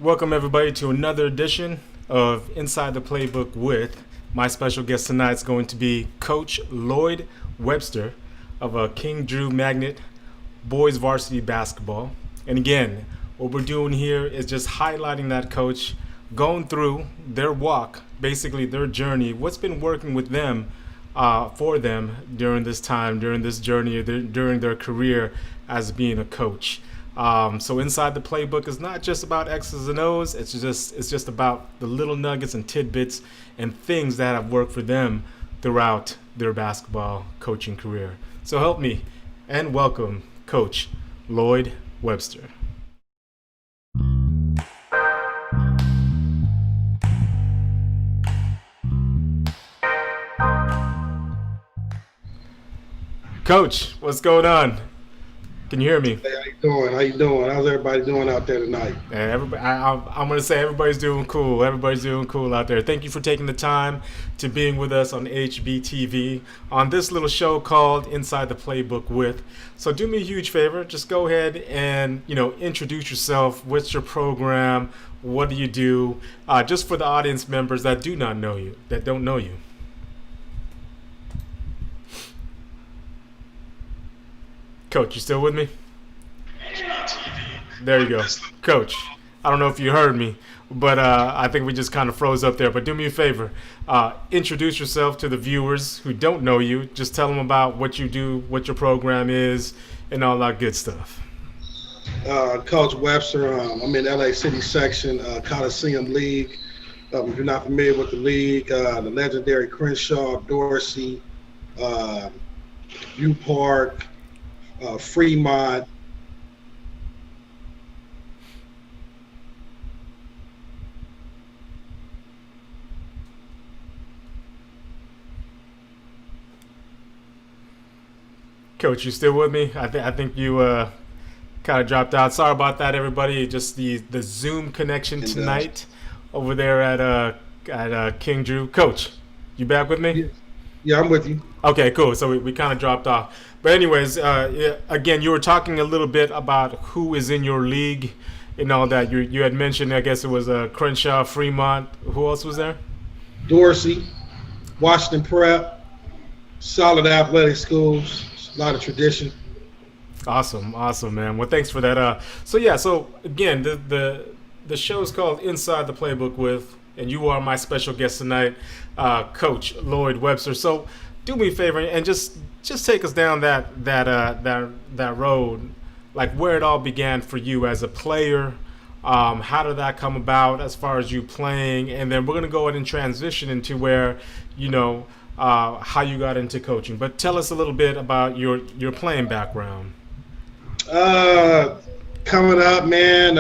Welcome everybody to another edition of Inside the Playbook with my special guest tonight is going to be Coach Lloyd Webster of King Drew Magnet Boys Varsity Basketball. And again, what we're doing here is just highlighting that coach going through their walk, basically their journey, what's been working with them for them during this time, during this journey, during their career as being a coach. So inside the playbook is not just about X's and O's. It's just about the little nuggets and tidbits and things that have worked for them throughout their basketball coaching career. So help me and welcome Coach Lloyd Webster. Coach, what's going on? Can you hear me? Hey, how you doing? How you doing? How's everybody doing out there tonight? And everybody, I'm going to say everybody's doing cool. Everybody's doing cool out there. Thank you for taking the time to being with us on HBTV on this little show called Inside the Playbook with. So do me a huge favor. Just go ahead and, introduce yourself. What's your program? What do you do? Just for the audience members that do not know you, that don't know you. Coach, you still with me? There you go. Coach, I don't know if you heard me, but I think we just kind of froze up there. But do me a favor. Introduce yourself to the viewers who don't know you. Just tell them about what you do, what your program is, and all that good stuff. Coach Webster, I'm in LA City section, Coliseum League. If you're not familiar with the league, the legendary Crenshaw, Dorsey, U Park, Fremont. Coach, you still with me? I think you kind of dropped out. Sorry about that, everybody. Just the Zoom connection tonight over there at King Drew. Coach, you back with me? Yeah, I'm with you. Okay, cool. So we kind of dropped off. But anyways, again, you were talking a little bit about who is in your league and all that. You had mentioned, I guess it was Crenshaw, Fremont. Who else was there? Dorsey, Washington Prep, solid athletic schools, a lot of tradition. Awesome, man. Well, thanks for that. So again, the show is called Inside the Playbook with, and you are my special guest tonight, Coach Lloyd Webster. So do me a favor and just take us down that road, like where it all began for you as a player. How did that come about as far as you playing? And then we're gonna go ahead and transition into where, how you got into coaching. But tell us a little bit about your playing background. Coming up, man,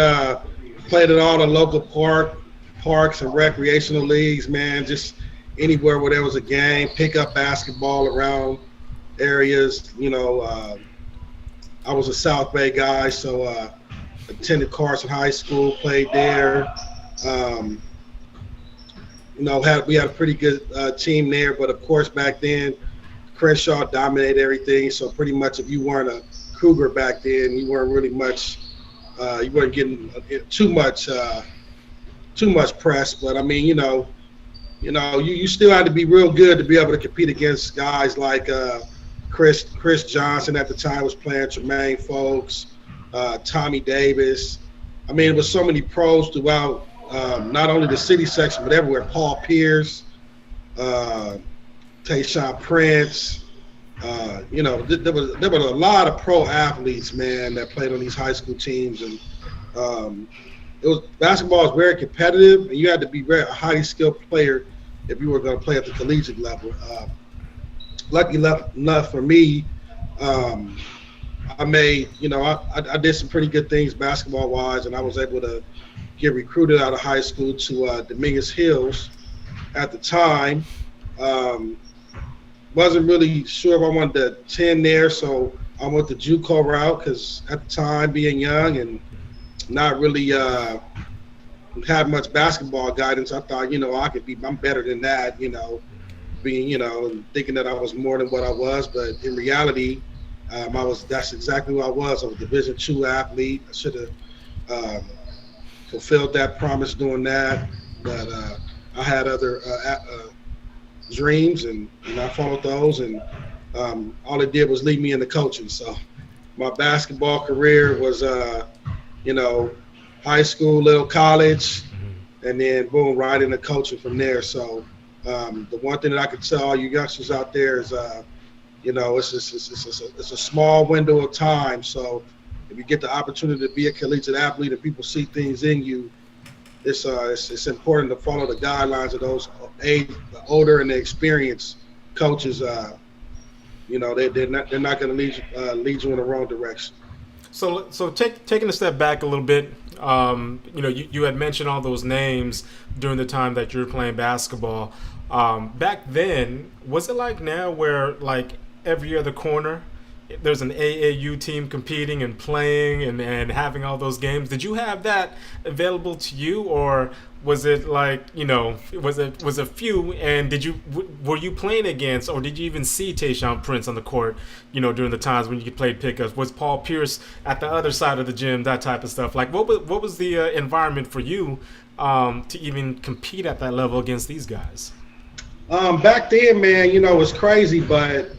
played at all the local parks and recreational leagues, man, just anywhere where there was a game, pick up basketball around areas. I was a South Bay guy, so attended Carson High School, played there. We had a pretty good team there, but of course back then Crenshaw dominated everything. So pretty much if you weren't a Cougar back then, you weren't really much. You weren't getting too much press. But I mean, you still had to be real good to be able to compete against guys like Chris Johnson at the time was playing, Tremaine Folks, Tommy Davis. I mean, it was so many pros throughout, not only the city section, but everywhere. Paul Pierce, Tayshaun Prince. There was a lot of pro athletes, man, that played on these high school teams, and basketball was very competitive, and you had to be a highly skilled player if you were going to play at the collegiate level. Lucky enough for me, I made, I did some pretty good things basketball wise, and I was able to get recruited out of high school to Dominguez Hills at the time. Wasn't really sure if I wanted to attend there, so I went the JUCO route because at the time, being young and not really had much basketball guidance, I thought, I'm better than that, being, thinking that I was more than what I was. But in reality, that's exactly who I was. I was a Division II athlete. I should have fulfilled that promise doing that. But I had other dreams, and I followed those, and all it did was lead me into coaching. So my basketball career was, high school, little college, and then boom, right into coaching from there. So the one thing that I could tell all you youngsters out there is, it's a small window of time. So if you get the opportunity to be a collegiate athlete and people see things in you, it's important to follow the guidelines of those the older and the experienced coaches. They're not going to lead you in the wrong direction. So taking a step back a little bit, you had mentioned all those names during the time that you were playing basketball. Back then, was it like now where like every other corner there's an AAU team competing and playing and having all those games? Did you have that available to you, or was it like, was a few, and were you playing against, or did you even see Tayshaun Prince on the court, during the times when you played pickups? Was Paul Pierce at the other side of the gym, that type of stuff? Like, what was the environment for you to even compete at that level against these guys? Back then, man, it was crazy, but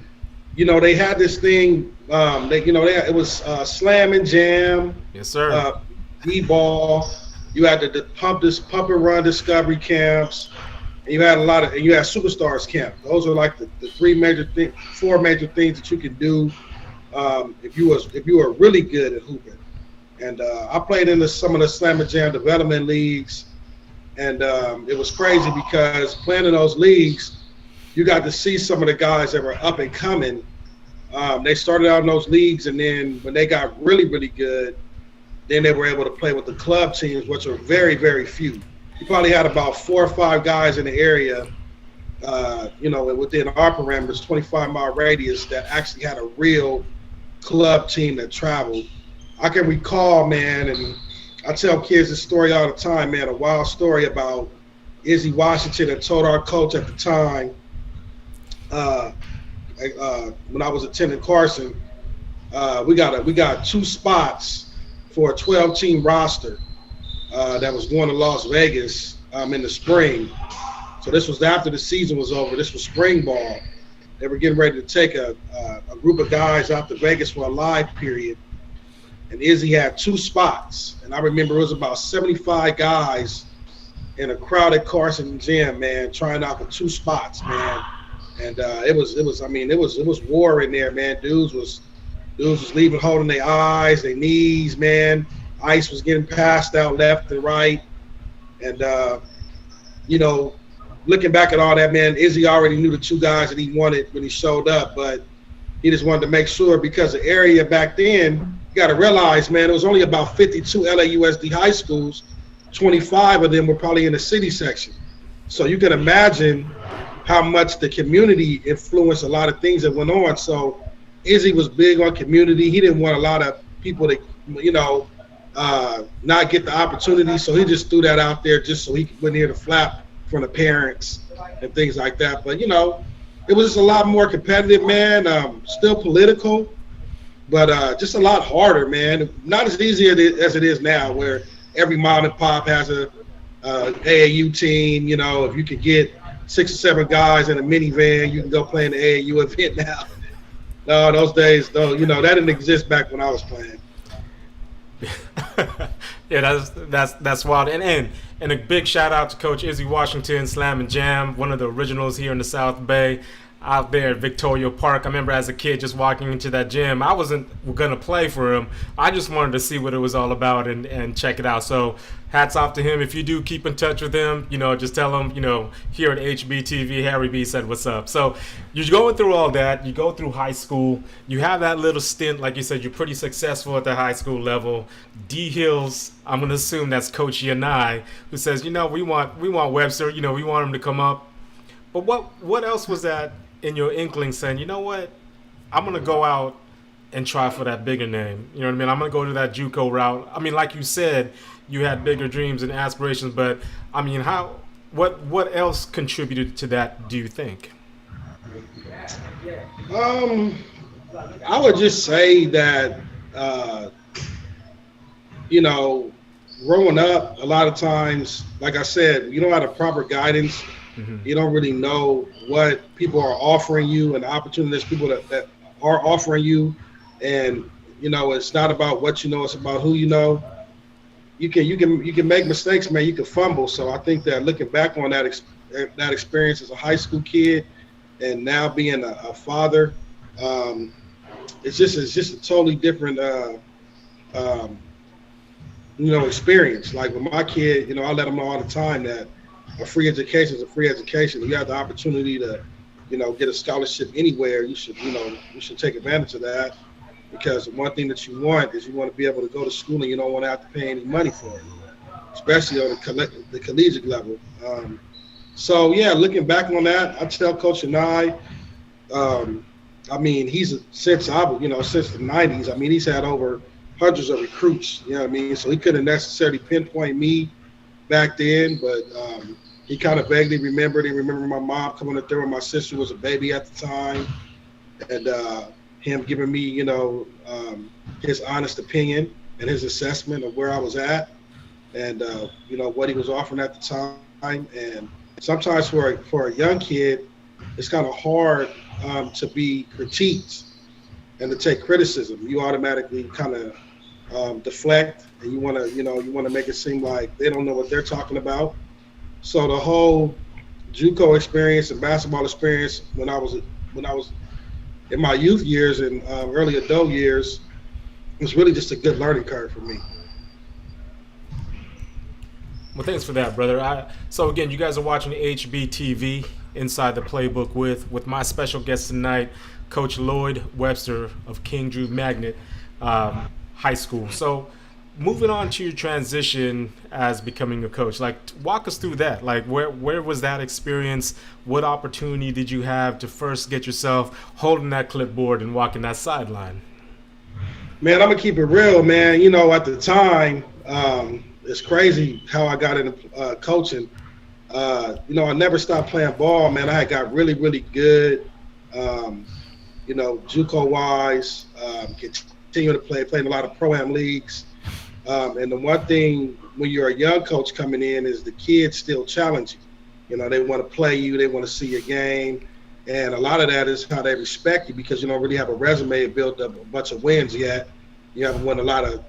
they had this thing. It was slam and jam. Yes, sir. D-ball. You had the pump and run discovery camps, and you had superstars camp. Those are like the four major things that you can do if you were really good at hooping. And I played in some of the slam and jam development leagues, and it was crazy because playing in those leagues, you got to see some of the guys that were up and coming. They started out in those leagues, and then when they got really, really good, then they were able to play with the club teams, which are very, very few. You probably had about 4 or 5 guys in the area, within our parameters, 25-mile radius, that actually had a real club team that traveled. I can recall, man, and I tell kids this story all the time, man, a wild story about Izzy Washington that told our coach at the time, when I was attending Carson, we got 2 spots for a 12-team roster that was going to Las Vegas in the spring. So this was after the season was over. This was spring ball. They were getting ready to take a group of guys out to Vegas for a live period. And Izzy had 2 spots. And I remember it was about 75 guys in a crowded Carson gym, man, trying out for 2 spots, man. And it was war in there, man. Dudes was leaving holding their eyes, their knees, man. Ice was getting passed out left and right. And, looking back at all that, man, Izzy already knew the 2 guys that he wanted when he showed up, but he just wanted to make sure, because the area back then, you got to realize, man, it was only about 52 LAUSD high schools. 25 of them were probably in the city section. So you can imagine how much the community influenced a lot of things that went on. So Izzy was big on community. He didn't want a lot of people to, not get the opportunity. So he just threw that out there just so he wouldn't hear the flap from the parents and things like that. But, it was just a lot more competitive, man. Still political, but just a lot harder, man. Not as easy as it is now, where every mom and pop has a AAU team. If you could get 6 or 7 guys in a minivan, you can go play in the AAU event now. No, those days, though, that didn't exist back when I was playing. Yeah, that's wild. And a big shout out to Coach Izzy Washington, Slam and Jam, one of the originals here in the South Bay, out there at Victoria Park. I remember as a kid just walking into that gym. I wasn't going to play for him. I just wanted to see what it was all about and check it out. So hats off to him. If you do keep in touch with him, just tell him, here at HBTV, Harry B said what's up. So you're going through all that. You go through high school. You have that little stint. Like you said, you're pretty successful at the high school level. D Hills, I'm going to assume that's Coach Yanai, who says, we want Webster. We want him to come up. But what else was that in your inkling saying, you know what, I'm going to go out and try for that bigger name? You know what I mean? I'm going to go to that JUCO route. I mean, like you said, you had bigger dreams and aspirations, but I mean, what else contributed to that, do you think? I would just say that, growing up, a lot of times, like I said, you don't have the proper guidance. Hmm. You don't really know what people are offering you and the opportunities people that are offering you. And, it's not about what you know, it's about who you know. You can make mistakes, man. You can fumble. So I think that looking back on that experience as a high school kid and now being a father, um, it's just a totally different um, experience. Like with my kid, I let them know all the time that a free education is a free education. You have the opportunity to, get a scholarship anywhere. You should take advantage of that, because the one thing that you want is you want to be able to go to school and you don't want to have to pay any money for it, especially on the collegiate level. So yeah, looking back on that, I tell Coach and um, I mean, since the '90s. I mean, he's had over hundreds of recruits. You know what I mean? So he couldn't necessarily pinpoint me back then, but he kind of vaguely remembered. He remembered my mom coming up there when my sister was a baby at the time, and him giving me, his honest opinion and his assessment of where I was at, and what he was offering at the time. And sometimes for a young kid, it's kind of hard to be critiqued and to take criticism. You automatically kind of deflect, and you want to make it seem like they don't know what they're talking about. So the whole JUCO experience and basketball experience when I was in my youth years and early adult years was really just a good learning curve for me. Well, thanks for that, brother. So again, you guys are watching HBTV Inside the Playbook with my special guest tonight, Coach Lloyd Webster of King Drew Magnet High School. So moving on to your transition as becoming a coach, like walk us through that. Like where was that experience? What opportunity did you have to first get yourself holding that clipboard and walking that sideline? Man, I'm gonna keep it real, man. At the time, it's crazy how I got into coaching. I never stopped playing ball, man. I had got really, really good, JUCO wise, continuing to playing a lot of pro-am leagues. And the one thing when you're a young coach coming in is the kids still challenge you. They want to play you, they want to see your game. And a lot of that is how they respect you, because you don't really have a resume built up a bunch of wins yet. You haven't won a lot of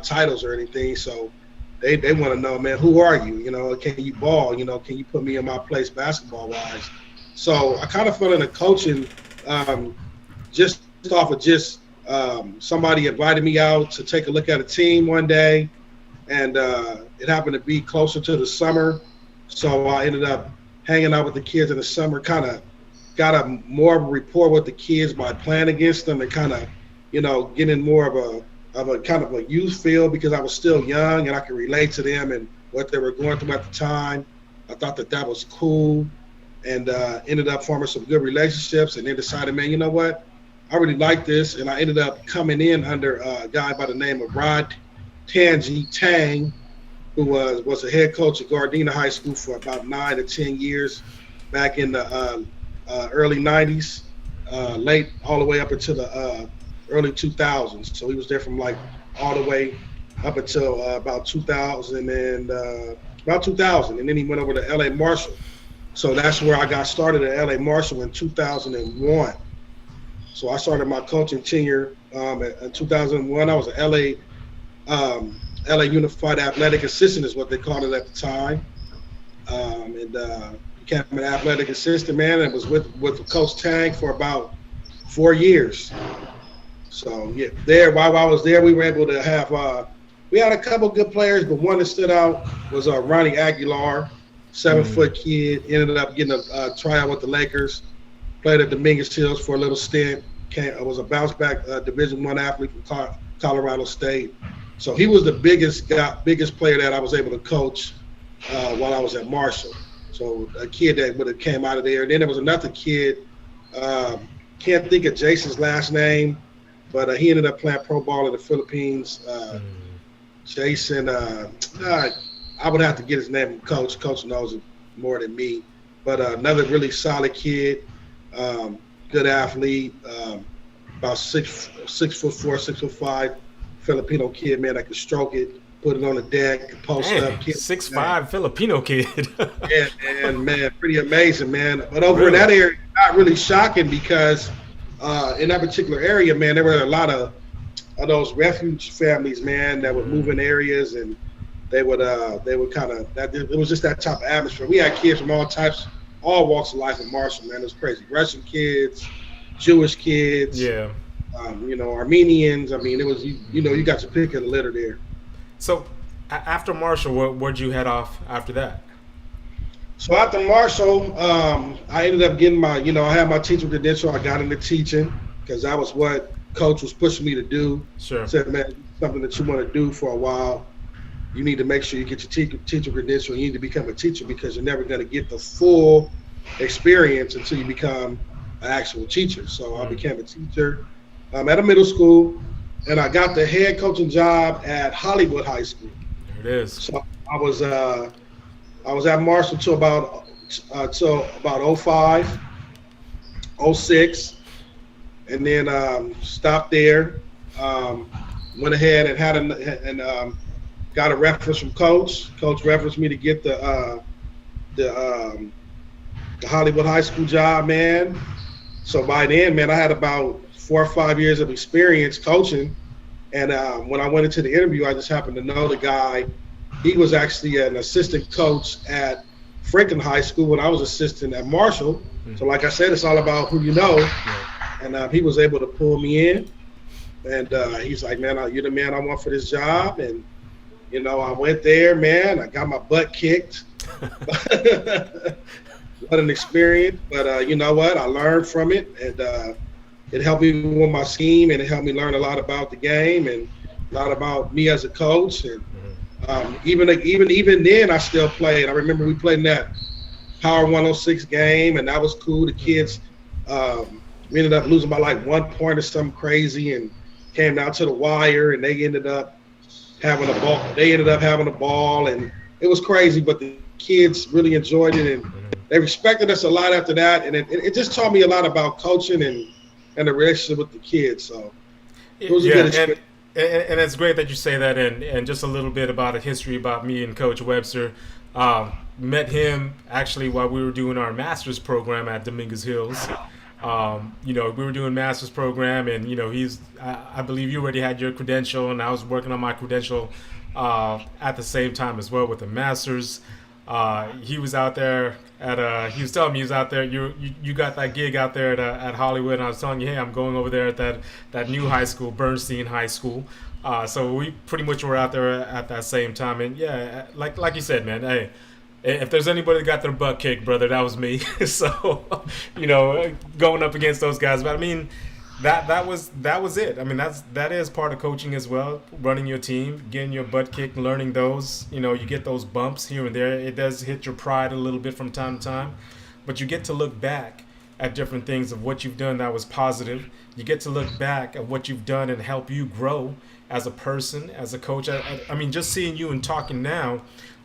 titles or anything. So they want to know, man, who are you? Can you ball? Can you put me in my place basketball wise? So I kind of fell into coaching just off of somebody invited me out to take a look at a team one day, and it happened to be closer to the summer. So I ended up hanging out with the kids in the summer, kind of got a more of a rapport with the kids by playing against them and kind of, getting more of a kind of a youth feel, because I was still young and I could relate to them and what they were going through at the time. I thought that was cool, and ended up forming some good relationships, and then decided, man, you know what? I really like this, and I ended up coming in under a guy by the name of Rod Tang, who was a head coach at Gardena High School for about 9 to 10 years back in the early 90s, late all the way up until the early 2000s. So he was there from like all the way up until about 2000, and then he went over to LA Marshall. So that's where I got started at LA Marshall in 2001. So I started my coaching tenure in 2001. I was an LA Unified Athletic Assistant is what they called it at the time. And became an athletic assistant, man, and was with Coach Tang for about 4 years. So yeah, while I was there, we were able to have we had a couple good players, but one that stood out was Ronnie Aguilar, 7-foot kid, ended up getting a tryout with the Lakers. Played at Dominguez Hills for a little stint. Was a bounce back Division I athlete from Colorado State. So he was the biggest player that I was able to coach while I was at Marshall. So a kid that would have came out of there. And then there was another kid, can't think of Jason's last name, but he ended up playing pro ball in the Philippines. Jason, I would have to get his name. Coach knows it more than me. But another really solid kid. Good athlete, about 6'4", 6'5", Filipino kid, man, that could stroke it. put it on the deck, post up. Dang, Kids, 6'5" Filipino kid. yeah, man, pretty amazing, man. But over in Really? that area, not really shocking because in that particular area, man, there were a lot of those refuge families, man, that would move in areas, and they would kind of, it was just that type of atmosphere. We had kids from all types, all walks of life in Marshall, man. It was crazy. Russian kids, Jewish kids, Yeah. Armenians. I mean, it was, you got your pick of the litter there. So after Marshall, where'd you head off after that? So after Marshall, I ended up getting I had my teacher credential. I got into teaching because that was what Coach was pushing me to do. Sure. Said, man, something that you want to do for a while, you need to make sure you get your teacher credential. You need to become a teacher because you're never going to get the full experience until you become an actual teacher. So I became a teacher at a middle school, and I got the head coaching job at Hollywood High School. There it is. So I was at Marshall till about 05, 06. And then stopped there. Went ahead and got a reference from Coach. Coach referenced me to get the Hollywood High School job, man. So by then, man, I had about 4 or 5 years of experience coaching. And when I went into the interview, I just happened to know the guy. He was actually an assistant coach at Franklin High School when I was assistant at Marshall. So like I said, it's all about who you know. And he was able to pull me in, and he's like, man, you're the man I want for this job. And, I went there, man. I got my butt kicked. What an experience. But you know what? I learned from it, and it helped me with my scheme, and it helped me learn a lot about the game and a lot about me as a coach. And even then, I still played. I remember we played in that Power 106 game, and that was cool. The kids we ended up losing by like 1 point or something crazy, and came down to the wire, and they ended up having a ball. And it was crazy, but the kids really enjoyed it, and they respected us a lot after that. And it just taught me a lot about coaching and the relationship with the kids. So it was a good experience. And it's great that you say that, and just a little bit about a history about me and Coach Webster. Met him actually while we were doing our master's program at Dominguez Hills. We were doing master's program, and I believe you already had your credential, and I was working on my credential at the same time as well with the master's. He was out there he was telling me he was out there. You got that gig out there at Hollywood, and I was telling you, hey, I'm going over there at that new high school, Bernstein High School. So we pretty much were out there at that same time, and yeah, like you said, man, hey. If there's anybody that got their butt kicked, brother, that was me. So, going up against those guys. But I mean, that was it. I mean, that is part of coaching as well. Running your team, getting your butt kicked, learning those. You get those bumps here and there. It does hit your pride a little bit from time to time, but you get to look back at different things of what you've done that was positive. You get to look back at what you've done and help you grow as a person, as a coach. I mean, just seeing you and talking now.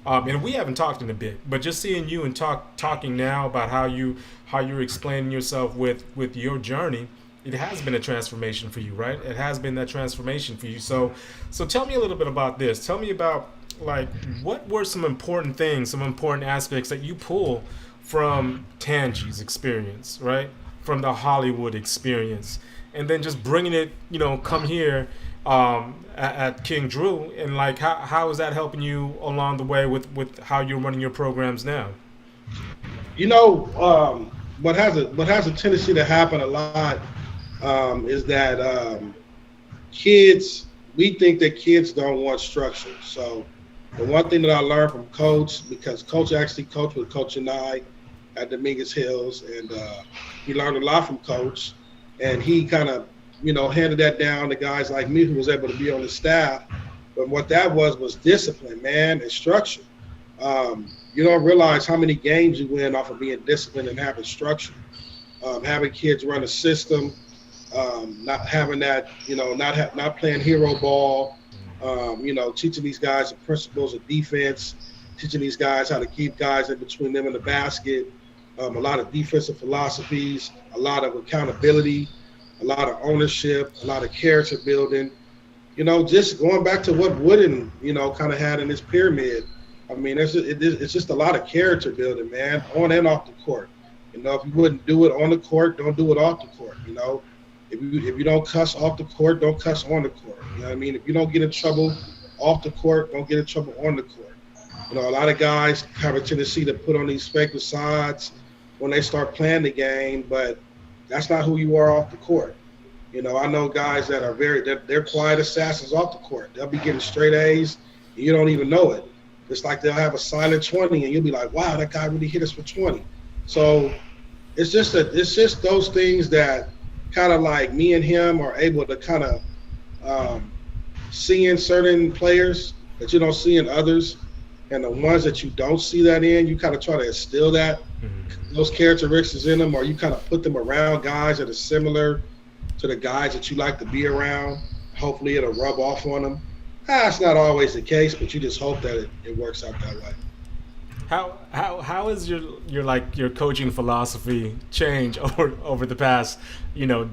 And we haven't talked in a bit, but just seeing you and talking now about how you're explaining yourself with your journey, it has been a transformation for you, right? It has been that transformation for you. So tell me a little bit about this. Tell me about what were some important things, some important aspects that you pull from Tangi's experience, right? From the Hollywood experience, and then just bringing it, come here. At King Drew, and how is that helping you along the way with how you're running your programs now? What has a tendency to happen a lot is that we think that kids don't want structure. So the one thing that I learned from Coach, because Coach actually coached with Coach and I at Dominguez Hills, and we learned a lot from Coach, and he kind of handed that down to guys like me who was able to be on the staff. But what that was discipline, man, and structure. You don't realize how many games you win off of being disciplined and having structure. Having kids run a system, not having that, not playing hero ball, teaching these guys the principles of defense, teaching these guys how to keep guys in between them and the basket, a lot of defensive philosophies, a lot of accountability, a lot of ownership, a lot of character building, just going back to what Wooden, kind of had in his pyramid. I mean, it's just a lot of character building, man, on and off the court. If you wouldn't do it on the court, don't do it off the court. If you don't cuss off the court, don't cuss on the court. You know what I mean? If you don't get in trouble off the court, don't get in trouble on the court. A lot of guys have a tendency to put on these fake facades when they start playing the game, but that's not who you are off the court. I know guys that are they're quiet assassins off the court. They'll be getting straight A's, and you don't even know it. It's like they'll have a silent 20, and you'll be like, wow, that guy really hit us for 20. So it's just those things that kind of like me and him are able to kind of see in certain players that you don't see in others. And the ones that you don't see that in, you kind of try to instill those characteristics in them, or you kind of put them around guys that are similar to the guys that you like to be around. Hopefully it'll rub off on them. It's not always the case, but you just hope that it works out that way. How has your coaching philosophy changed over the past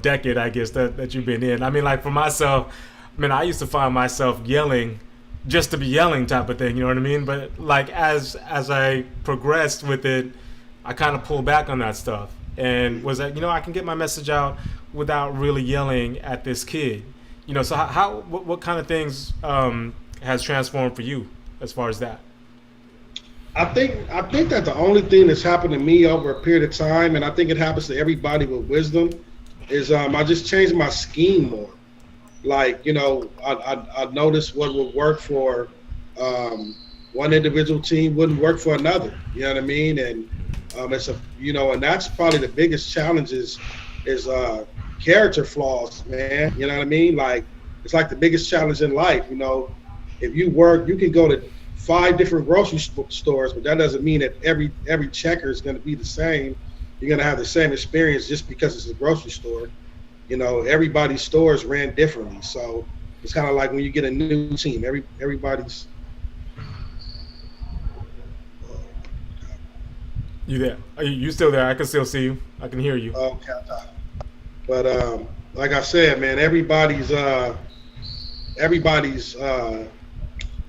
decade, I guess, that you've been in? I mean, like for myself, I used to find myself yelling just to be yelling type of thing, you know what I mean? But like as I progressed with it, I kind of pulled back on that stuff and was that I can get my message out without really yelling at this kid. So what kind of things has transformed for you as far as that? I think that the only thing that's happened to me over a period of time, and I think it happens to everybody with wisdom, is I just changed my scheme more. Like, I noticed what would work for one individual team wouldn't work for another. You know what I mean? And it's and that's probably the biggest challenge is character flaws, man. You know what I mean? Like, it's like the biggest challenge in life. If you work, you can go to 5 different grocery stores, but that doesn't mean that every checker is going to be the same. You're going to have the same experience just because it's a grocery store. Everybody's stores ran differently. So it's kind of like when you get a new team, everybody's. You there? Are you still there? I can still see you. I can hear you. Okay. But like I said, man, everybody's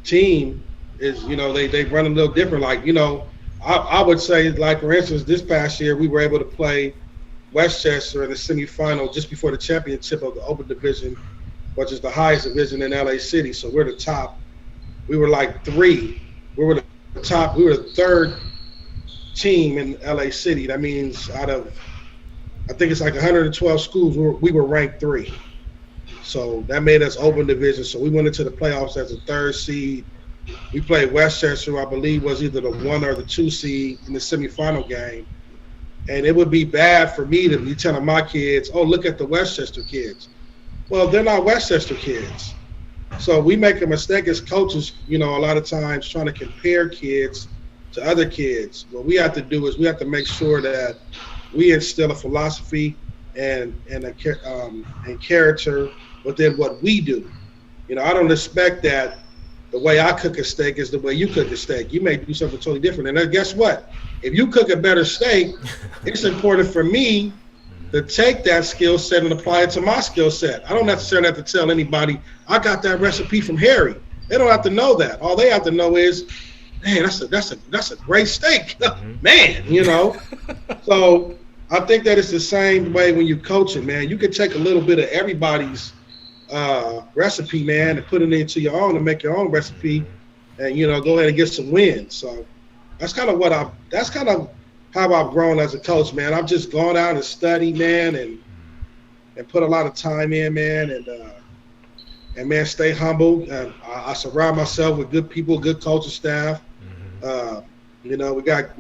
team is, they run a little different. Like, I would say, like, for instance, this past year we were able to play Westchester in the semifinal just before the championship of the Open Division, which is the highest division in LA City. So we're the top. We were like 3. We were the top. We were the 3rd team in LA City. That means out of, I think it's like 112 schools, we were ranked 3. So that made us Open Division. So we went into the playoffs as a 3rd seed. We played Westchester, who I believe was either the 1 or the 2 seed in the semifinal game. And it would be bad for me to be telling my kids, oh, look at the Westchester kids. Well, they're not Westchester kids. So we make a mistake as coaches, a lot of times trying to compare kids to other kids. What we have to do is we have to make sure that we instill a philosophy and character within what we do. I don't expect that the way I cook a steak is the way you cook a steak. You may do something totally different. And then guess what? If you cook a better steak, it's important for me to take that skill set and apply it to my skill set. I don't necessarily have to tell anybody, I got that recipe from Harry. They don't have to know that. All they have to know is, man, that's a great steak. Man, So I think that it's the same way when you're coaching, man. You can take a little bit of everybody's recipe, man, and put it into your own and make your own recipe and, go ahead and get some wins. So that's kind of how I've grown as a coach, man. I've just gone out and studied, man, and put a lot of time in, man, and man, stay humble. I surround myself with good people, good coaching staff. We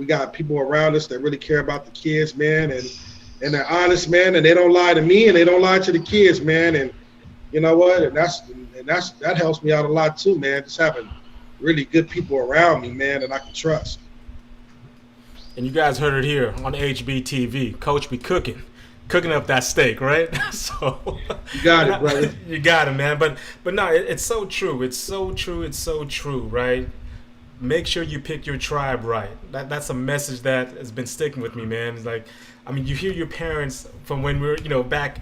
got people around us that really care about the kids, man, and they're honest, man, and they don't lie to me and they don't lie to the kids, man. And you know what? And that helps me out a lot too, man. Just having really good people around me, man, that I can trust. And you guys heard it here on HBTV. Coach be cooking up that steak, right? So you got it, brother. You got it, man. But no, it's so true. It's so true. It's so true, right? Make sure you pick your tribe right. That's a message that has been sticking with me, man. It's like, you hear your parents from when we were, back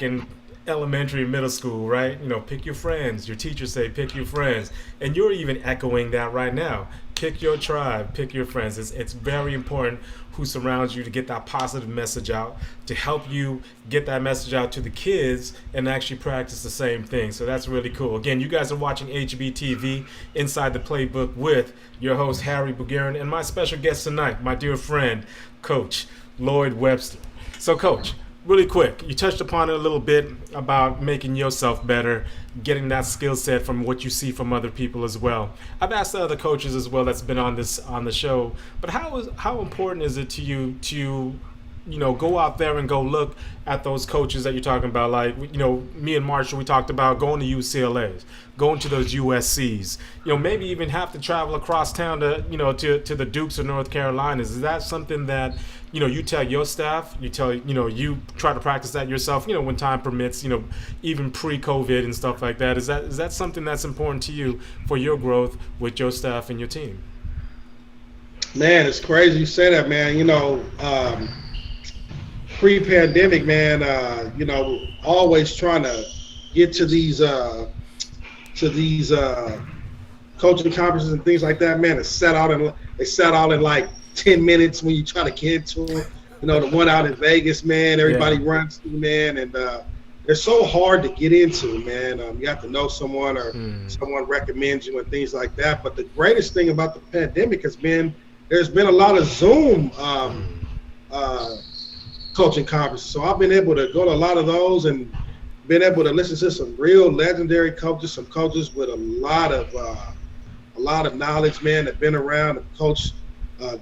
in elementary, middle school, right? You know, pick your friends. Your teachers say pick your friends, and you're even echoing that right now. Pick your tribe, pick your friends. It's very important who surrounds you to get that positive message out, to help you get that message out to the kids and actually practice the same thing. So that's really cool. Again, you guys are watching HBTV Inside the Playbook with your host Harry Bugarin and my special guest tonight, my dear friend, Coach Lloyd Webster. So, Coach, really quick, you touched upon it a little bit about making yourself better, getting that skill set from what you see from other people as well. I've asked the other coaches as well that's been on the show, but how important is it to you to go out there and go look at those coaches that you're talking about? Like, me and Marshall, we talked about going to UCLA's, going to those USC's, maybe even have to travel across town to the Dukes of North Carolina's. Is that something that, you tell your staff, you try to practice that yourself, when time permits, even pre-COVID and stuff like that? Is that something that's important to you for your growth with your staff and your team? Man, it's crazy you say that, man. Pre-pandemic, man, always trying to get to these coaching conferences and things like that, man. They set out in like 10 minutes when you try to get to them. The one out in Vegas, man, everybody runs to, man, and they're so hard to get into, man. You have to know someone or someone recommends you and things like that. But the greatest thing about the pandemic has been there's been a lot of Zoom coaching conferences. So I've been able to go to a lot of those and been able to listen to some real legendary coaches, some coaches with a lot of knowledge, man, that been around and coached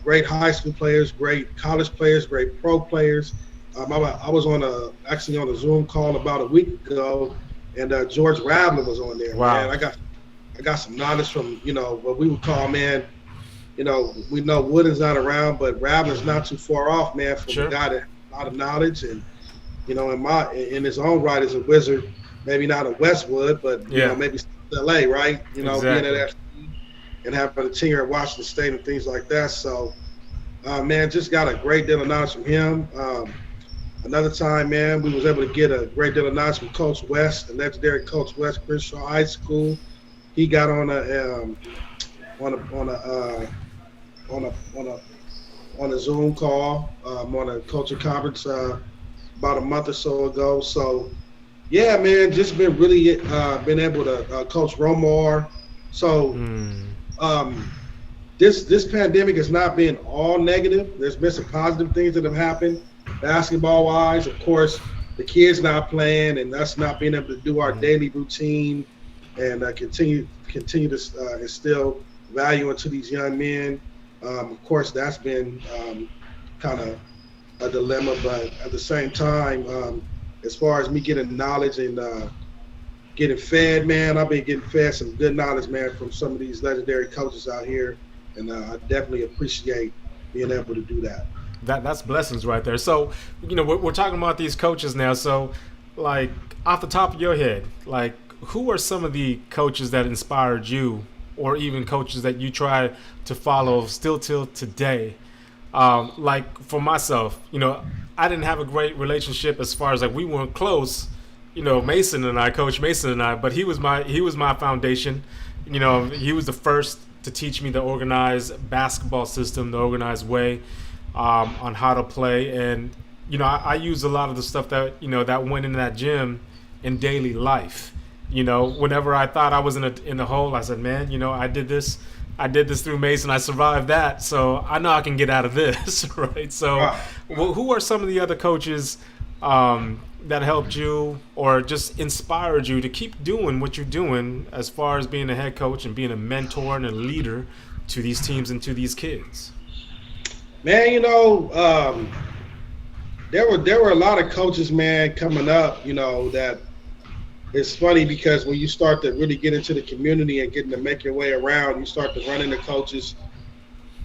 great high school players, great college players, great pro players. I was actually on a Zoom call about a week ago, and George Ravlin was on there. Wow. Man, I got some knowledge from what we would call, man. We know Wooden's not around, but Ravlin's not too far off, man, from a guy that has a lot of knowledge and in his own right as a wizard, maybe not in Westwood, but maybe LA, right? Exactly. Being at FC and having a tenure at Washington State and things like that. So, man, just got a great deal of knowledge from him. Another time, man, we was able to get a great deal of knowledge from Coach West, the legendary Coach West, Crenshaw High School. He got on a Zoom call on a coaching conference about a month or so ago. So, yeah, man, just been really been able to coach Romar. So, this pandemic has not been all negative. There's been some positive things that have happened, basketball-wise. Of course, the kids not playing and us not being able to do our daily routine and continue to instill value into these young men. Of course, that's been kind of a dilemma, but at the same time, as far as me getting knowledge and getting fed, man, I've been getting fed some good knowledge, man, from some of these legendary coaches out here, and I definitely appreciate being able to do that. That's blessings right there. So, we're talking about these coaches now. So, like, off the top of your head, like, who are some of the coaches that inspired you, or even coaches that you try to follow still till today? Like, for myself, I didn't have a great relationship as far as, like, we weren't close, Coach Mason and I, but he was my foundation. He was the first to teach me the organized basketball system, the organized way on how to play. And, I used a lot of the stuff that, that went in that gym in daily life. Whenever I thought I was in the hole, I said, man, I did this through Mason. I survived that, so I know I can get out of this, right? So, well, who are some of the other coaches that helped you or just inspired you to keep doing what you're doing as far as being a head coach and being a mentor and a leader to these teams and to these kids? Man, there were a lot of coaches, man, coming up, that it's funny because when you start to really get into the community and getting to make your way around, you start to run into coaches,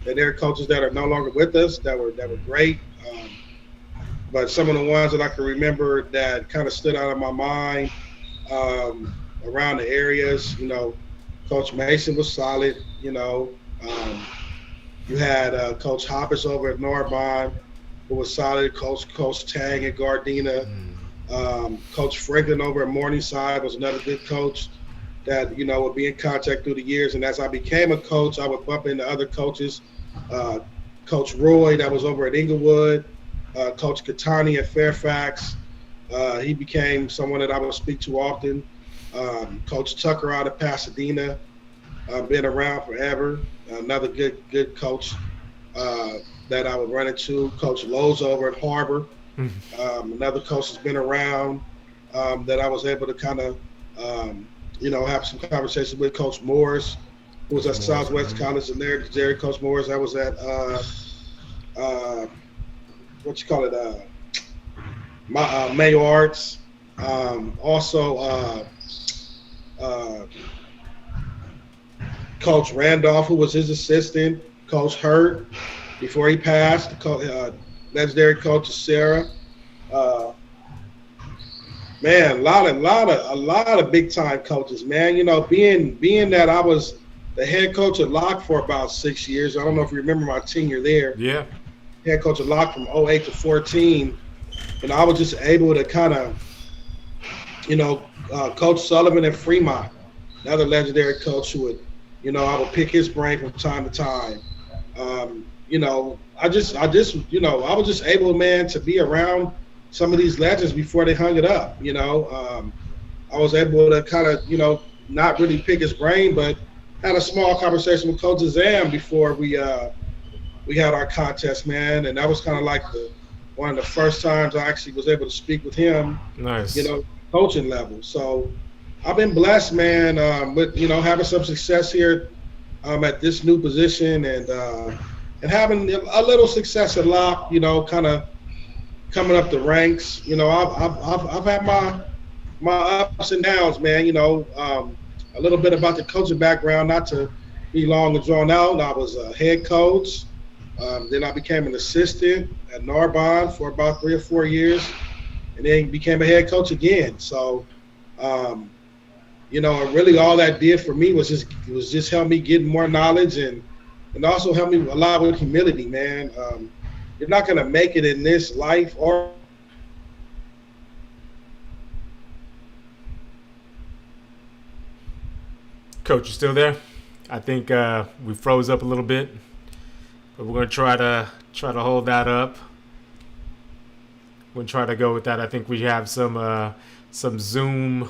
and there are coaches that are no longer with us that were great. But some of the ones that I can remember that kind of stood out of my mind around the areas, Coach Mason was solid. You had Coach Hoppers over at Narbonne, who was solid. Coach Tang at Gardena. Coach Franklin over at Morningside was another good coach that, would be in contact through the years. And as I became a coach, I would bump into other coaches. Uh, Coach Roy, that was over at Inglewood, Coach Katani at Fairfax. He became someone that I would speak to often. Coach Tucker out of Pasadena, been around forever. Another good coach that I would run into. Coach Lowe's over at Harbor. Another coach has been around that I was able to kind of, have some conversations with. Coach Morris, who was at Southwest College, and there, Coach Morris. I was at Mayo Arts. Also, Coach Randolph, who was his assistant. Coach Hurt, before he passed. Legendary coach Sarah. Man, a lot of big time coaches, man. Being that I was the head coach at Locke for about 6 years. I don't know if you remember my tenure there. Yeah. Head coach at Locke from 08 to 14. And I was just able to kind of, Coach Sullivan at Fremont, another legendary coach who would, I would pick his brain from time to time. I was just able, man, to be around some of these legends before they hung it up. I was able to kind of, not really pick his brain, but had a small conversation with Coach Zam before we had our contest, man, and that was kind of like one of the first times I actually was able to speak with him. Nice. Coaching level. So I've been blessed, man, with having some success here at this new position and having a little success at Locke. Kind of coming up the ranks. I've had my ups and downs, man. A little bit about the coaching background, not to be long and drawn out. I was a head coach. Then I became an assistant at Narbonne for about 3 or 4 years, and then became a head coach again. So, really all that did for me was just help me get more knowledge and also help me a lot with humility, man. You're not going to make it in this life or Coach, you still there? I think we froze up a little bit, but we're gonna try to hold that up. We'll try to go with that. I think we have some Zoom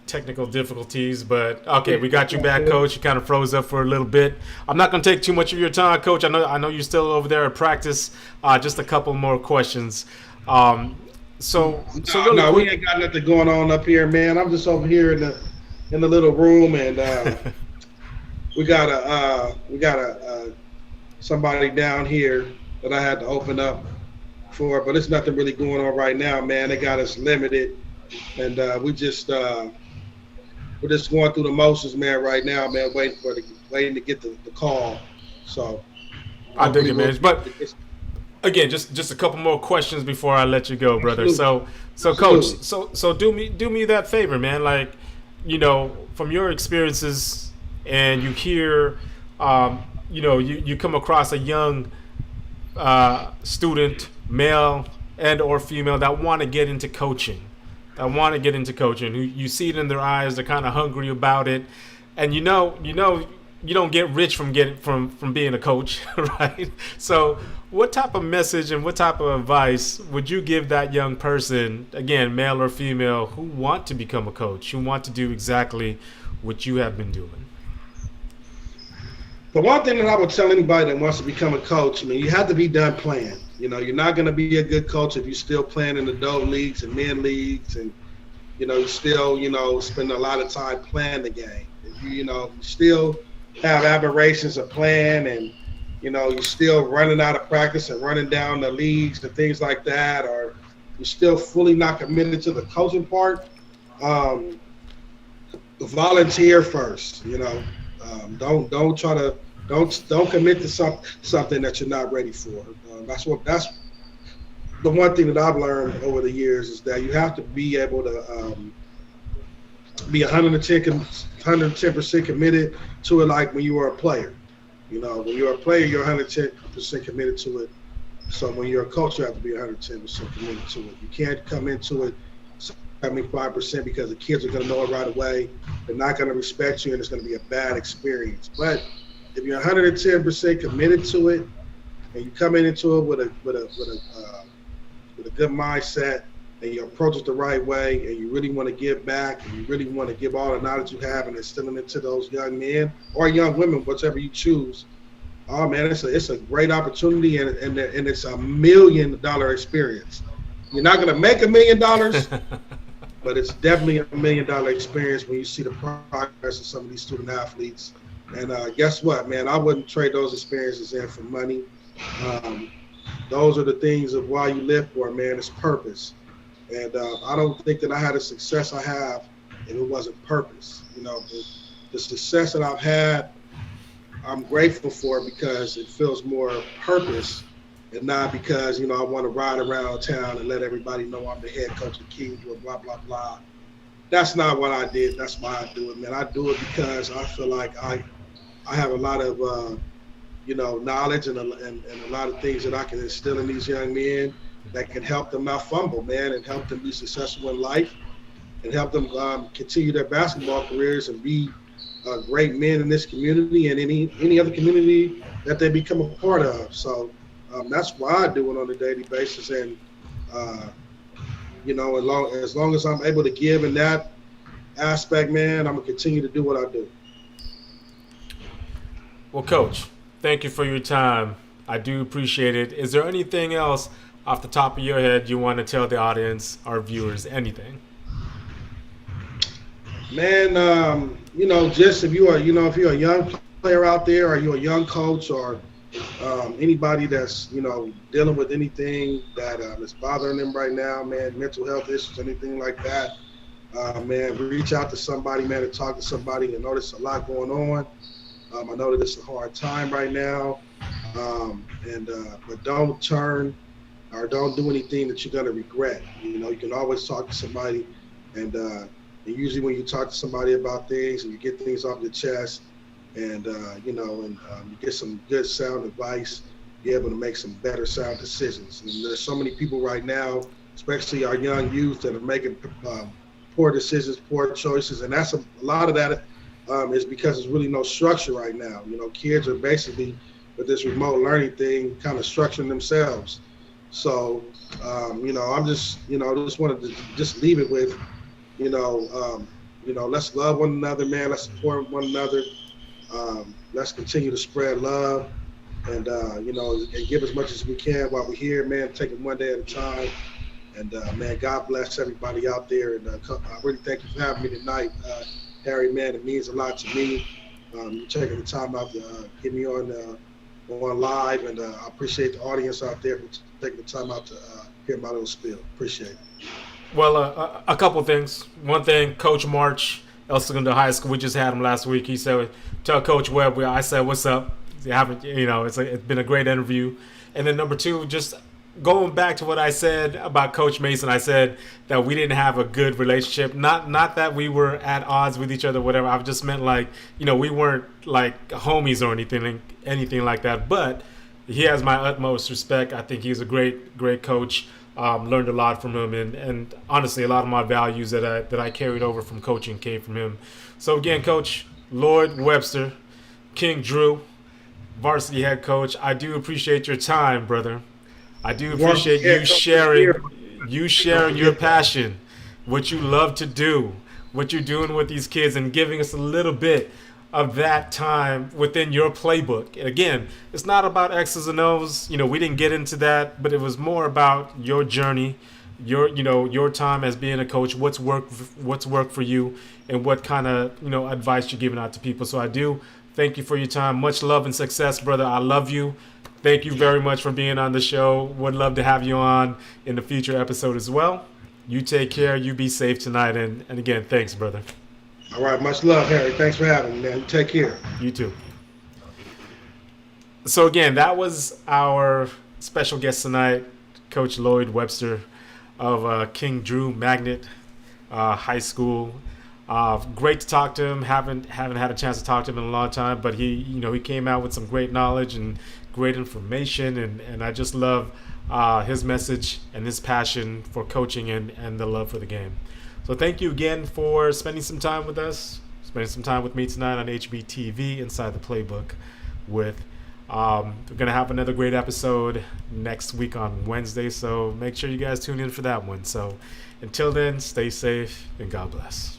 technical difficulties, but okay, we got you back, Coach. You kind of froze up for a little bit. I'm not gonna take too much of your time, Coach. I know you're still over there at practice. Just a couple more questions. So really no, quick, we ain't got nothing going on up here, man. I'm just over here in the little room, and we got somebody down here that I had to open up for, but it's nothing really going on right now, man. They got us limited, and we're just going through the motions, man, right now, man, waiting to get the call. So I dig it, man. But again, just a couple more questions before I let you go, brother. So Coach, so do me that favor, man. Like, from your experiences, and you hear, you come across a young student, male and or female, that want to get into coaching, who you see it in their eyes, they're kind of hungry about it, and you don't get rich from being a coach, right? So what type of message and what type of advice would you give that young person, again, male or female, who want to become a coach, who want to do exactly what you have been doing? The one thing that I would tell anybody that wants to become a coach, you have to be done playing. You're not going to be a good coach if you're still playing in adult leagues and men leagues, and you still spend a lot of time playing the game. If you still have aberrations of playing, and you're still running out of practice and running down the leagues and things like that, or you're still fully not committed to the coaching part, volunteer first. Don't commit to something that you're not ready for. That's the one thing that I've learned over the years, is that you have to be able to be 110% committed to it, like when you are a player. When you're a player, you're 110% committed to it. So when you're a coach, you have to be 110% committed to it. You can't come into it 75% because the kids are going to know it right away. They're not going to respect you, and it's going to be a bad experience. But if you're 110% committed to it, and you come into it with a good mindset, and you approach it the right way, and you really want to give back, and you really want to give all the knowledge you have and instill it into those young men or young women, whichever you choose. Oh man, it's a great opportunity, and it's $1 million experience. You're not gonna make $1 million, but it's definitely $1 million experience when you see the progress of some of these student athletes. And guess what, man? I wouldn't trade those experiences in for money. Those are the things of why you live for, man. It's purpose. And I don't think that I had the success I have if it wasn't purpose. You know, the success that I've had, I'm grateful for because it feels more purpose and not because, you know, I want to ride around town and let everybody know I'm the head coach of King, blah, blah, blah. That's not what I did. That's why I do it, man. I do it because I feel like I have a lot of, you know, knowledge and a lot of things that I can instill in these young men that can help them not fumble, man, and help them be successful in life and help them continue their basketball careers and be great men in this community and any other community that they become a part of. So that's why I do it on a daily basis. And, you know, as long as I'm able to give in that aspect, man, I'm going to continue to do what I do. Well, Coach, thank you for your time. I do appreciate it. Is there anything else off the top of your head you want to tell the audience, our viewers, anything? Man, you know, just if you're a young player out there, or you're a young coach, or anybody that's, you know, dealing with anything that is bothering them right now, man, mental health issues, anything like that, man, reach out to somebody, man, and talk to somebody. I know there's a lot going on. I know that it's a hard time right now, but don't turn or don't do anything that you're gonna regret. You know, you can always talk to somebody, and usually when you talk to somebody about things and you get things off your chest, and you know, and you get some good sound advice, you're able to make some better sound decisions. And there's so many people right now, especially our young youth, that are making poor decisions, poor choices, and that's a lot of that is because there's really no structure right now. You know, kids are basically, with this remote learning thing, kind of structuring themselves. So, you know, I'm just, you know, just wanted to just leave it with, you know, let's love one another, man. Let's support one another. Let's continue to spread love, and you know, and give as much as we can while we're here, man. Take it one day at a time. And man, God bless everybody out there. And I really thank you for having me tonight, Harry. Man, it means a lot to me. You taking the time out to get me on live, and I appreciate the audience out there for taking the time out to hear my little spiel. Appreciate it. Well, a couple things. One thing, Coach March, El Segundo High School, we just had him last week. He said, "Tell Coach Webb." I said, "What's up?" You haven't, you know, it's been a great interview. And then number two, just going back to what I said about Coach Mason, I said that we didn't have a good relationship. Not that we were at odds with each other, whatever. I just meant, like, you know, we weren't like homies or anything like that. But he has my utmost respect. I think he's a great coach. Learned a lot from him, and honestly, a lot of my values that I carried over from coaching came from him. So again, Coach Lloyd Webster, King Drew, varsity head coach, I do appreciate your time, brother. I do appreciate you sharing your passion, what you love to do, what you're doing with these kids, and giving us a little bit of that time within your playbook. And again, it's not about X's and O's. You know, we didn't get into that, but it was more about your journey, your time as being a coach, what's worked for you, and what kind of, you know, advice you're giving out to people. So I do thank you for your time. Much love and success, brother. I love you. Thank you very much for being on the show. Would love to have you on in the future episode as well. You take care. You be safe tonight. And again, thanks, brother. All right. Much love, Harry. Thanks for having me, man. Take care. You too. So again, that was our special guest tonight, Coach Lloyd Webster of King Drew Magnet High School. Great to talk to him. Haven't had a chance to talk to him in a long time, but he came out with some great knowledge and great information, and I just love his message and his passion for coaching and the love for the game. So thank you again for spending some time with us, spending some time with me tonight on HBTV Inside the Playbook with. We're going to have another great episode next week on Wednesday, so make sure you guys tune in for that one. So until then, stay safe and God bless.